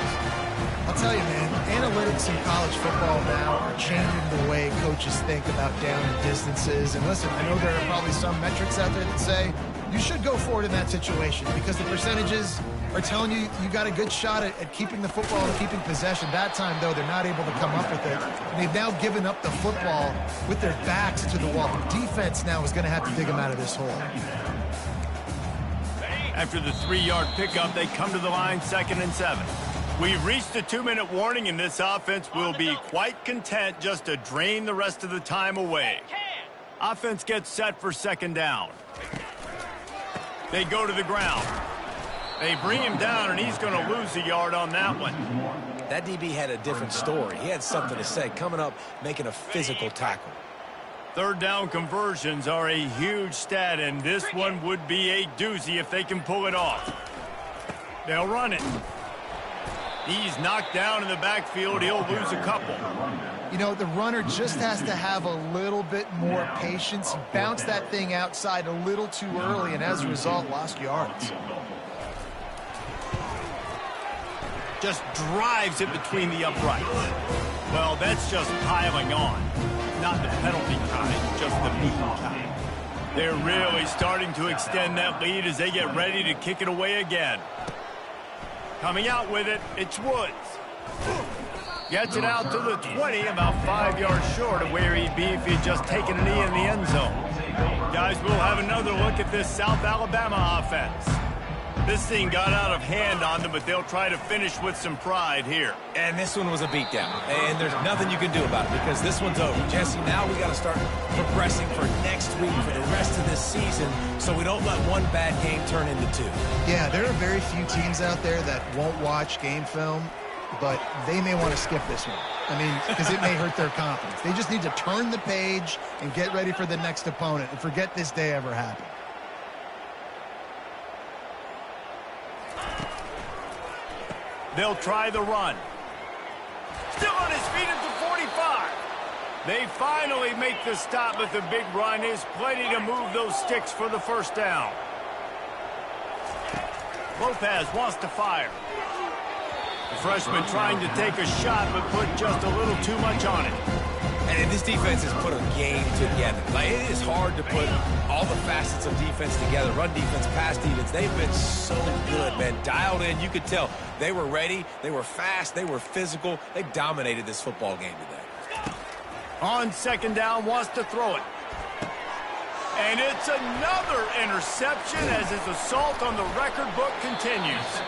I'll tell you, man, analytics in college football now are changing the way coaches think about down and distances. And listen, I know there are probably some metrics out there that say you should go for it in that situation because the percentages are telling you you got a good shot at keeping the football and keeping possession. That time, though, they're not able to come up with it. And they've now given up the football with their backs to the wall. The defense now is going to have to dig them out of this hole. After the 3-yard pickup, they come to the line 2nd and 7. We've reached the 2-minute warning, and this offense will be quite content just to drain the rest of the time away. Offense gets set for 2nd down. They go to the ground. They bring him down, and he's going to lose a yard on that one. That DB had a different story. He had something to say, coming up, making a physical tackle. Third down conversions are a huge stat, and this one would be a doozy if they can pull it off. They'll run it. He's knocked down in the backfield. He'll lose a couple. You know, the runner just has to have a little bit more patience. He bounced that thing outside a little too early, and as a result, lost yards. Just drives it between the uprights. Well, that's just piling on. Not the penalty kind, just the mean kind. They're really starting to extend that lead as they get ready to kick it away again. Coming out with it, it's Woods. Gets it out to the 20, about 5 yards short of where he'd be if he'd just taken a knee in the end zone. Guys, we'll have another look at this South Alabama offense. This thing got out of hand on them, but they'll try to finish with some pride here. And this one was a beatdown. And there's nothing you can do about it because this one's over. Jesse, now we got to start progressing for next week, for the rest of this season, so we don't let one bad game turn into two. Yeah, there are very few teams out there that won't watch game film, but they may want to skip this one. I mean, because it may hurt their confidence. They just need to turn the page and get ready for the next opponent and forget this day ever happened. They'll try the run. Still on his feet at the 45. They finally make the stop, but the big run is plenty to move those sticks for the first down. Lopez wants to fire. The freshman trying to take a shot, but put just a little too much on it. And this defense has put a game together. Like, it is hard to put all the facets of defense together. Run defense, pass defense. They've been so good, man. Dialed in. You could tell they were ready. They were fast. They were physical. They dominated this football game today. On 2nd down, wants to throw it. And it's another interception as his assault on the record book continues.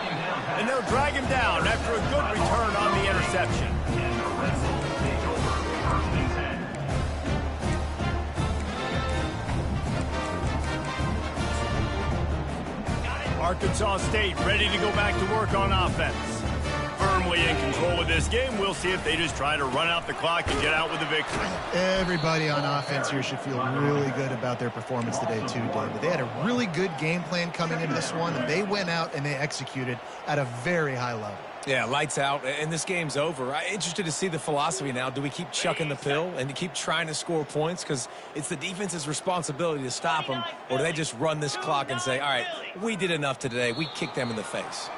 And they'll drag him down after a good return on the interception. Arkansas State ready to go back to work on offense. Firmly in control of this game. We'll see if they just try to run out the clock and get out with a victory. Everybody on offense here should feel really good about their performance today too, David. They had a really good game plan coming into this one, and they went out and they executed at a very high level. Yeah, lights out, and this game's over. I'm interested to see the philosophy now. Do we keep chucking the pill and keep trying to score points? Because it's the defense's responsibility to stop them, or do they just run this clock and say, all right, we did enough today. We kicked them in the face.